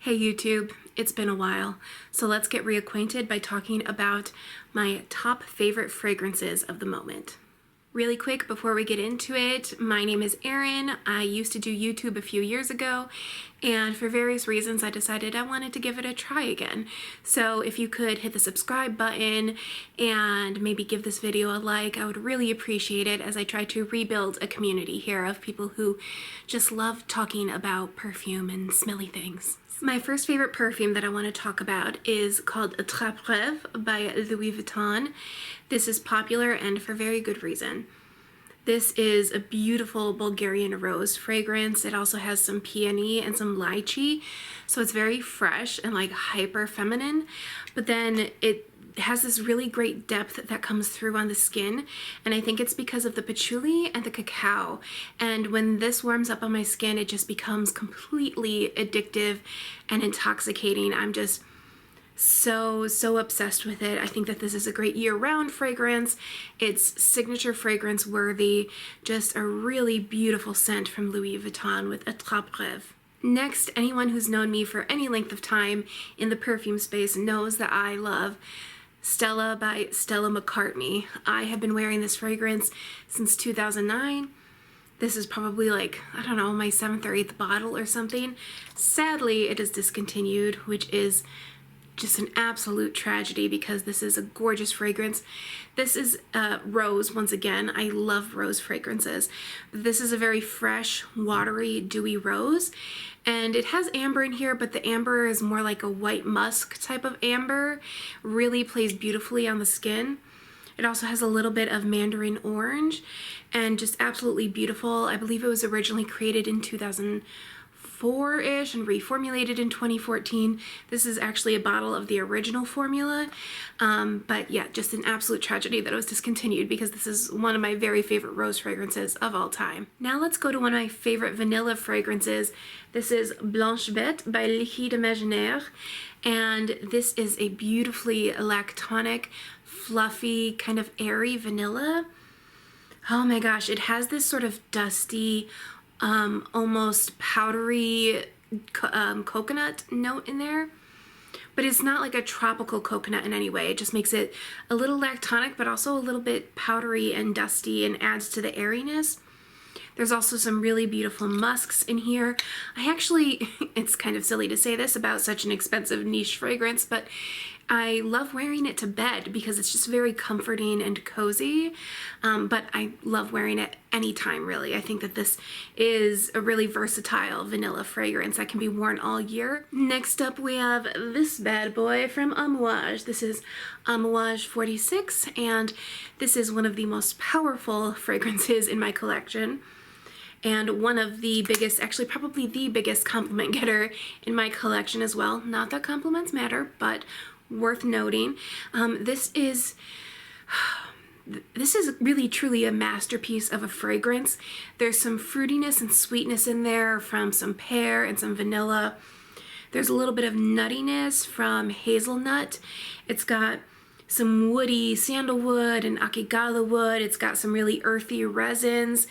Hey YouTube, it's been a while, so let's get reacquainted by talking about my top favorite fragrances of the moment. Really quick before we get into it, my name is Erin. I used to do YouTube a few years ago, and for various reasons I decided I wanted to give it a try again. So if you could hit the subscribe button and maybe give this video a like, I would really appreciate it as I try to rebuild a community here of people who just love talking about perfume and smelly things. My first favorite perfume that I want to talk about is called Attrape-Rêves by Louis Vuitton. This is popular and for very good reason. This is a beautiful Bulgarian rose fragrance. It also has some peony and some lychee, so it's very fresh and like hyper feminine, but then it has this really great depth that comes through on the skin, and I think it's because of the patchouli and the cacao. And when this warms up on my skin, it just becomes completely addictive and intoxicating. I'm just so obsessed with it. I think that this is a great year-round fragrance. It's signature fragrance worthy, just a really beautiful scent from Louis Vuitton with Attrape-Rêves. Next, anyone who's known me for any length of time in the perfume space knows that I love Stella by Stella McCartney. I have been wearing this fragrance since 2009. This is probably like, I don't know, my 7th or 8th bottle or something. Sadly, it is discontinued, which is just an absolute tragedy because this is a gorgeous fragrance. This is rose once again. I love rose fragrances. This is a very fresh, watery, dewy rose, and it has amber in here, but the amber is more like a white musk type of amber. Really plays beautifully on the skin. It also has a little bit of mandarin orange and just absolutely beautiful. I believe it was originally created in 2004-ish and reformulated in 2014. This is actually a bottle of the original formula, but yeah, just an absolute tragedy that it was discontinued because this is one of my very favorite rose fragrances of all time. Now let's go to one of my favorite vanilla fragrances. This is Blanche Bête by Imaginaires, and this is a beautifully lactonic, fluffy, kind of airy vanilla. Oh my gosh, it has this sort of dusty, almost powdery coconut note in there, but it's not like a tropical coconut in any way. It just makes it a little lactonic, but also a little bit powdery and dusty and adds to the airiness. There's also some really beautiful musks in here. I actually, it's kind of silly to say this about such an expensive niche fragrance, but I love wearing it to bed because it's just very comforting and cozy, but I love wearing it anytime, really. I think that this is a really versatile vanilla fragrance that can be worn all year. Next up, we have this bad boy from Amouage. This is Amouage 46, and this is one of the most powerful fragrances in my collection, and one of the biggest, actually probably the biggest compliment getter in my collection as well. Not that compliments matter, but worth noting. This is really truly a masterpiece of a fragrance. There's some fruitiness and sweetness in there from some pear and some vanilla. There's a little bit of nuttiness from hazelnut. It's got some woody sandalwood and akigala wood. It's got some really earthy resins,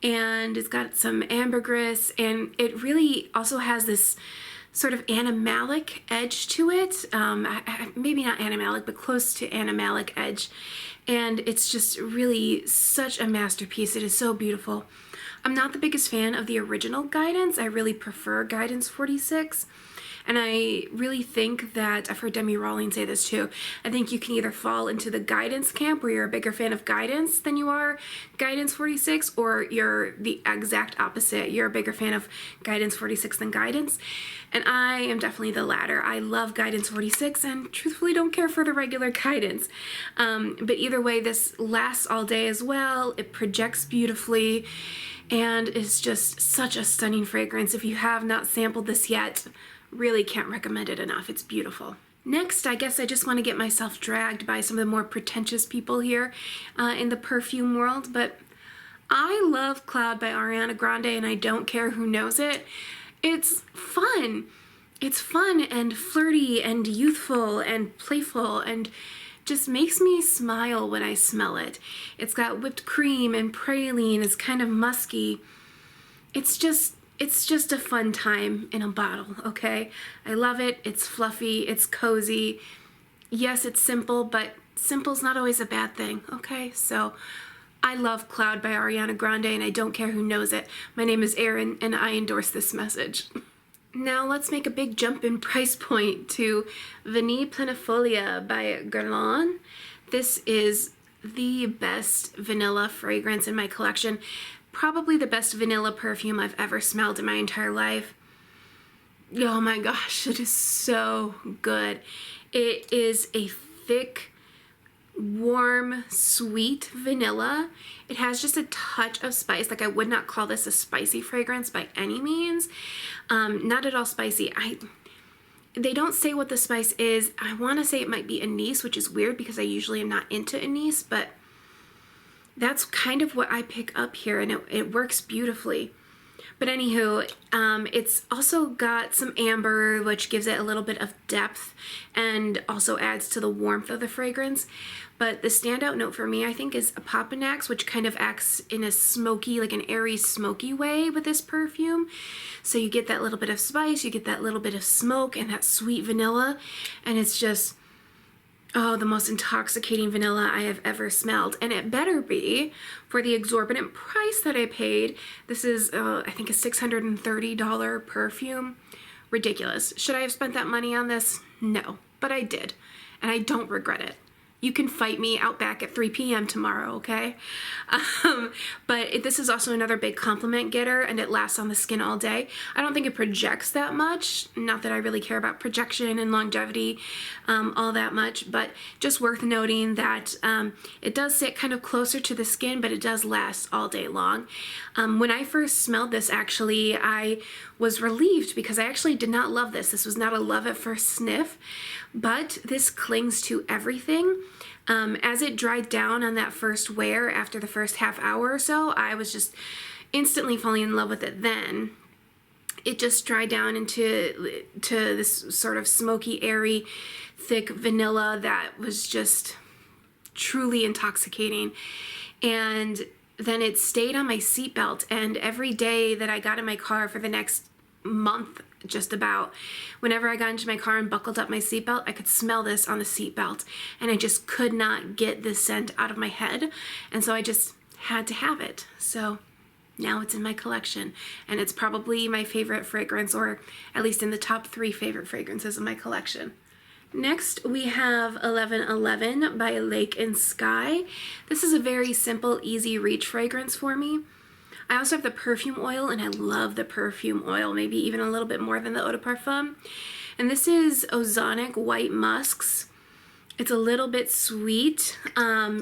and it's got some ambergris, and it really also has this sort of animalic edge to it. Maybe not animalic, but close to animalic edge. And it's just really such a masterpiece. It is so beautiful. I'm not the biggest fan of the original Guidance. I really prefer Guidance 46. And I really think that, I've heard Demi Rawlings say this too, I think you can either fall into the Guidance camp where you're a bigger fan of Guidance than you are Guidance 46, or you're the exact opposite. You're a bigger fan of Guidance 46 than Guidance. And I am definitely the latter. I love Guidance 46 and truthfully don't care for the regular Guidance. But either way, this lasts all day as well. It projects beautifully and is just such a stunning fragrance. If you have not sampled this yet, really can't recommend it enough. It's beautiful. Next, I guess I just want to get myself dragged by some of the more pretentious people here in the perfume world, but I love Cloud by Ariana Grande, and I don't care who knows it. It's fun. It's fun and flirty and youthful and playful and just makes me smile when I smell it. It's got whipped cream and praline. It's kind of musky. It's just it's just a fun time in a bottle, okay? I love it. It's fluffy, it's cozy. Yes, it's simple, but simple's not always a bad thing, okay? So I love Cloud by Ariana Grande, and I don't care who knows it. My name is Erin, and I endorse this message. Now let's make a big jump in price point to Vanille Planifolia by Guerlain. This is the best vanilla fragrance in my collection. Probably the best vanilla perfume I've ever smelled in my entire life. Oh my gosh, it is so good. It is a thick, warm, sweet vanilla. It has just a touch of spice. Like, I would not call this a spicy fragrance by any means. Not at all spicy. They don't say what the spice is. I want to say it might be anise, which is weird because I usually am not into anise, but that's kind of what I pick up here, and it works beautifully. But anywho, it's also got some amber, which gives it a little bit of depth and also adds to the warmth of the fragrance. But the standout note for me, I think, is a Papanax, which kind of acts in a smoky, like an airy, smoky way with this perfume. So you get that little bit of spice, you get that little bit of smoke and that sweet vanilla, and it's just, oh, the most intoxicating vanilla I have ever smelled. And it better be for the exorbitant price that I paid. This is, I think, a $630 perfume. Ridiculous. Should I have spent that money on this? No, but I did, and I don't regret it. You can fight me out back at 3 p.m. tomorrow, okay? But this is also another big compliment getter, and it lasts on the skin all day. I don't think it projects that much. Not that I really care about projection and longevity all that much, but just worth noting that it does sit kind of closer to the skin, but it does last all day long. When I first smelled this, actually, I was relieved because I actually did not love this. This was not a love at first sniff, but this clings to everything. As it dried down on that first wear after the first half hour or so, I was just instantly falling in love with it then. It just dried down into this sort of smoky, airy, thick vanilla that was just truly intoxicating. And then it stayed on my seatbelt, and every day that I got in my car for the next month, just about, whenever I got into my car and buckled up my seatbelt, I could smell this on the seatbelt, and I just could not get this scent out of my head, and so I just had to have it. So now it's in my collection, and it's probably my favorite fragrance, or at least in the top 3 favorite fragrances of my collection. Next, we have 1111 by Lake and Skye. This is a very simple, easy reach fragrance for me. I also have the perfume oil, and I love the perfume oil, maybe even a little bit more than the eau de parfum. And this is Ozonic White Musks. It's a little bit sweet. I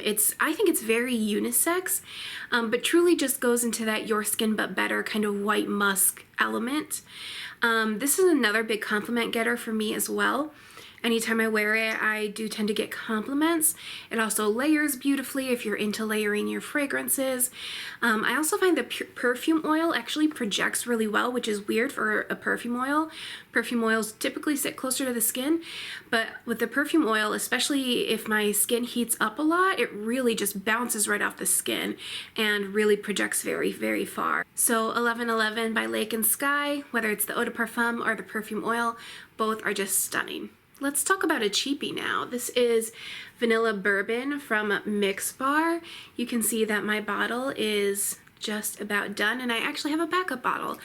think it's very unisex, but truly just goes into that your skin but better kind of white musk element. This is another big compliment getter for me as well. Anytime I wear it, I do tend to get compliments. It also layers beautifully if you're into layering your fragrances. I also find the perfume oil actually projects really well, which is weird for a perfume oil. Perfume oils typically sit closer to the skin, but with the perfume oil, especially if my skin heats up a lot, it really just bounces right off the skin and really projects very, very far. So 1111 by Lake and Skye, whether it's the eau de parfum or the perfume oil, both are just stunning. Let's talk about a cheapie now. This is Vanilla Bourbon from Mix Bar. You can see that my bottle is just about done, and I actually have a backup bottle.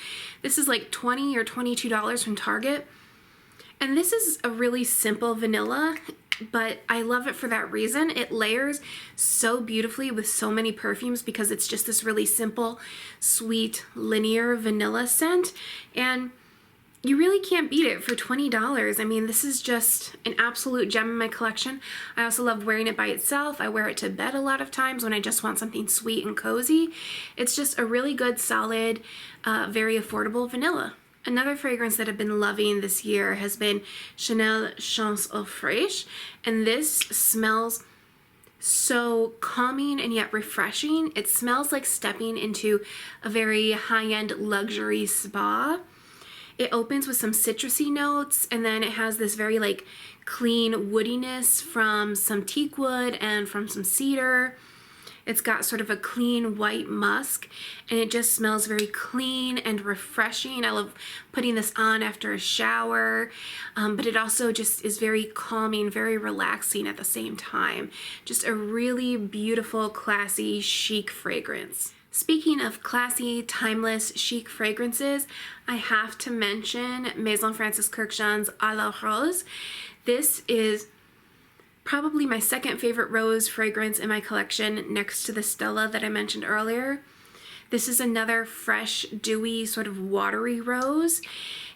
This is like $20 or $22 from Target, and this is a really simple vanilla, but I love it for that reason. It layers so beautifully with so many perfumes because it's just this really simple, sweet, linear vanilla scent, and you really can't beat it for $20. I mean, this is just an absolute gem in my collection. I also love wearing it by itself. I wear it to bed a lot of times when I just want something sweet and cozy. It's just a really good, solid, very affordable vanilla. Another fragrance that I've been loving this year has been Chanel Chance Eau Fraîche, and this smells so calming and yet refreshing. It smells like stepping into a very high-end luxury spa. It opens with some citrusy notes, and then it has this very like clean woodiness from some teak wood and from some cedar. It's got sort of a clean white musk, and it just smells very clean and refreshing. I love putting this on after a shower, but it also just is very calming, very relaxing at the same time. Just a really beautiful, classy, chic fragrance. Speaking of classy, timeless, chic fragrances, I have to mention Maison Kurkdjian's A la Rose. This is probably my second favorite rose fragrance in my collection, next to the Stella that I mentioned earlier. This is another fresh, dewy, sort of watery rose,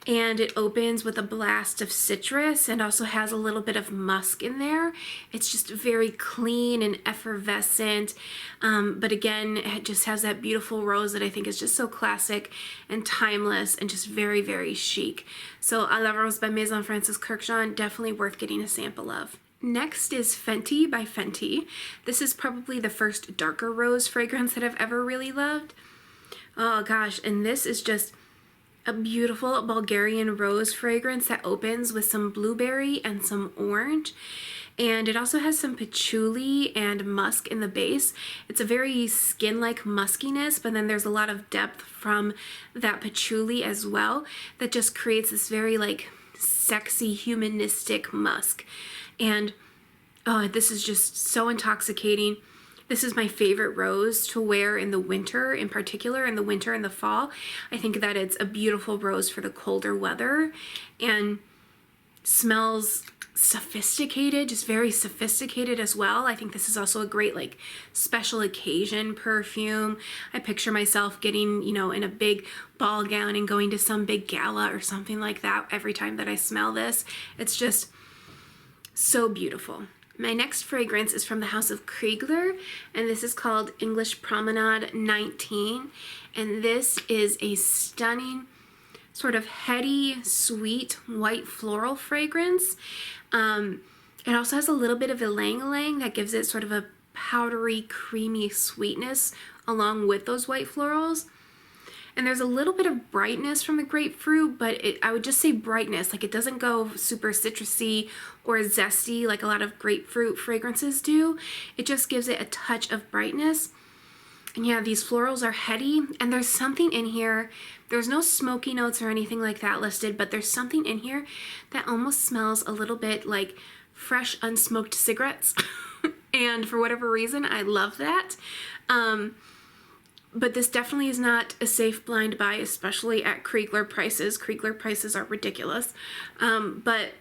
and it opens with a blast of citrus and also has a little bit of musk in there. It's just very clean and effervescent, but again, it just has that beautiful rose that I think is just so classic and timeless and just very, very chic. So A la Rose by Maison Kurkdjian, definitely worth getting a sample of. Next is Fenty by Fenty. This is probably the first darker rose fragrance that I've ever really loved. Oh gosh, and this is just a beautiful Bulgarian rose fragrance that opens with some blueberry and some orange. And it also has some patchouli and musk in the base. It's a very skin-like muskiness, but then there's a lot of depth from that patchouli as well that just creates this very like sexy, humanistic musk. And oh, this is just so intoxicating. This is my favorite rose to wear in the winter, in particular in the winter and the fall. I think that it's a beautiful rose for the colder weather and smells sophisticated, just very sophisticated as well. I think this is also a great like special occasion perfume. I picture myself getting, you know, in a big ball gown and going to some big gala or something like that every time that I smell this. It's just so beautiful. My next fragrance is from the house of Krigler, and this is called English Promenade 19. And this is a stunning, sort of heady, sweet, white floral fragrance. It also has a little bit of ylang-ylang that gives it sort of a powdery, creamy sweetness along with those white florals. And there's a little bit of brightness from the grapefruit, but I would just say brightness. Like, it doesn't go super citrusy or zesty like a lot of grapefruit fragrances do. It just gives it a touch of brightness. And yeah, these florals are heady, and there's something in here. There's no smoky notes or anything like that listed, but there's something in here that almost smells a little bit like fresh unsmoked cigarettes. And for whatever reason, I love that. But this definitely is not a safe blind buy, especially at Krigler prices. Krigler prices are ridiculous. But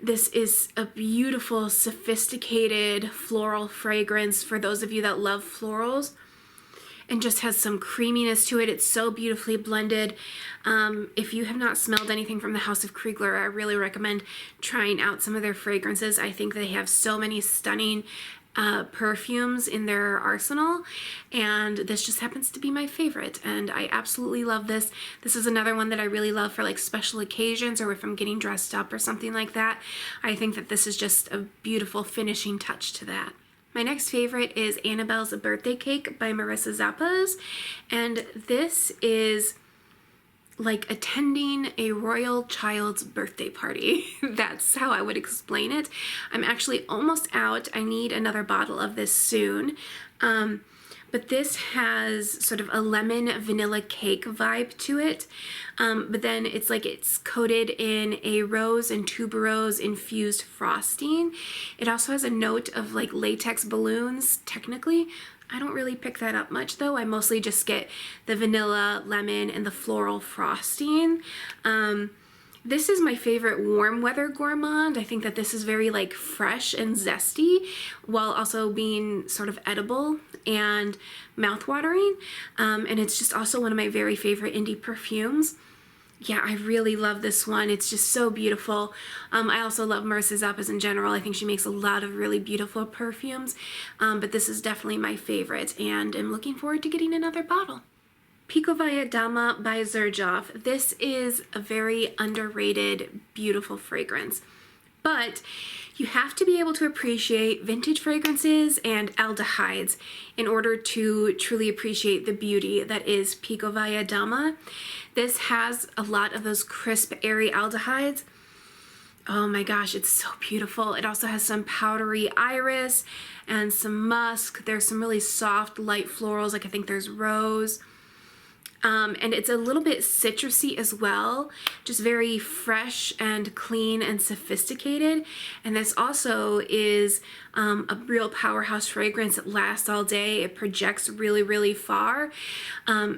this is a beautiful, sophisticated floral fragrance for those of you that love florals, and just has some creaminess to it. It's so beautifully blended. If you have not smelled anything from the House of Krigler, I really recommend trying out some of their fragrances. I think they have so many stunning perfumes in their arsenal, and this just happens to be my favorite, and I absolutely love this. This is another one that I really love for like special occasions or if I'm getting dressed up or something like that. I think that this is just a beautiful finishing touch to that. My next favorite is Annabel's Birthday Cake by Marissa Zappas, and this is like attending a royal child's birthday party. That's how I would explain it. I'm actually almost out. I need another bottle of this soon. But this has sort of a lemon vanilla cake vibe to it. But then it's like it's coated in a rose and tuberose infused frosting. It also has a note of like latex balloons, technically. I don't really pick that up much though. I mostly just get the vanilla, lemon, and the floral frosting. This is my favorite warm weather gourmand. I think that this is very like fresh and zesty while also being sort of edible and mouthwatering. And it's just also one of my very favorite indie perfumes. Yeah, I really love this one. It's just so beautiful. I also love Marissa Zappas in general. I think she makes a lot of really beautiful perfumes, but this is definitely my favorite, and I'm looking forward to getting another bottle. Pikovaya Dama by Xerjoff. This is a very underrated, beautiful fragrance, but you have to be able to appreciate vintage fragrances and aldehydes in order to truly appreciate the beauty that is Pikovaya Dama. This has a lot of those crisp, airy aldehydes, Oh my gosh, it's so beautiful. It also has some powdery iris and some musk. There's some really soft, light florals, like I think there's rose. And it's a little bit citrusy as well, just very fresh and clean and sophisticated. And this also is a real powerhouse fragrance. It lasts all day. It projects really, really far.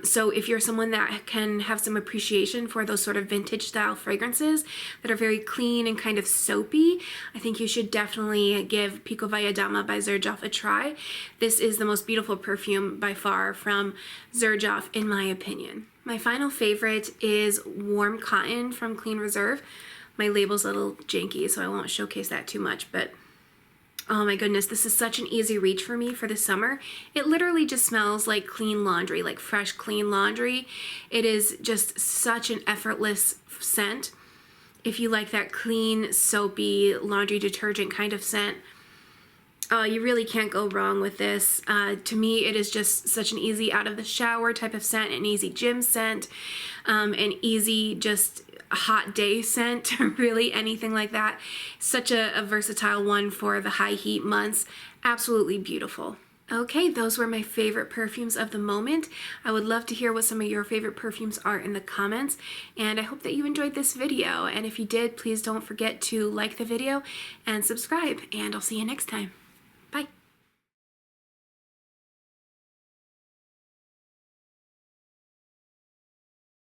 So if you're someone that can have some appreciation for those sort of vintage style fragrances that are very clean and kind of soapy, I think you should definitely give Pikovaya Dama by Xerjoff a try. This is the most beautiful perfume by far from Xerjoff, in my opinion. My final favorite is Warm Cotton from Clean Reserve. My label's a little janky, so I won't showcase that too much, but oh my goodness, this is such an easy reach for me for the summer. It literally just smells like clean laundry, like fresh, clean laundry. It is just such an effortless scent. If you like that clean, soapy, laundry detergent kind of scent, you really can't go wrong with this. To me, it is just such an easy out of the shower type of scent, an easy gym scent, an easy just hot day scent, really anything like that. Such a versatile one for the high heat months. Absolutely beautiful. Okay, those were my favorite perfumes of the moment. I would love to hear what some of your favorite perfumes are in the comments, and I hope that you enjoyed this video. And if you did, please don't forget to like the video and subscribe, and I'll see you next time.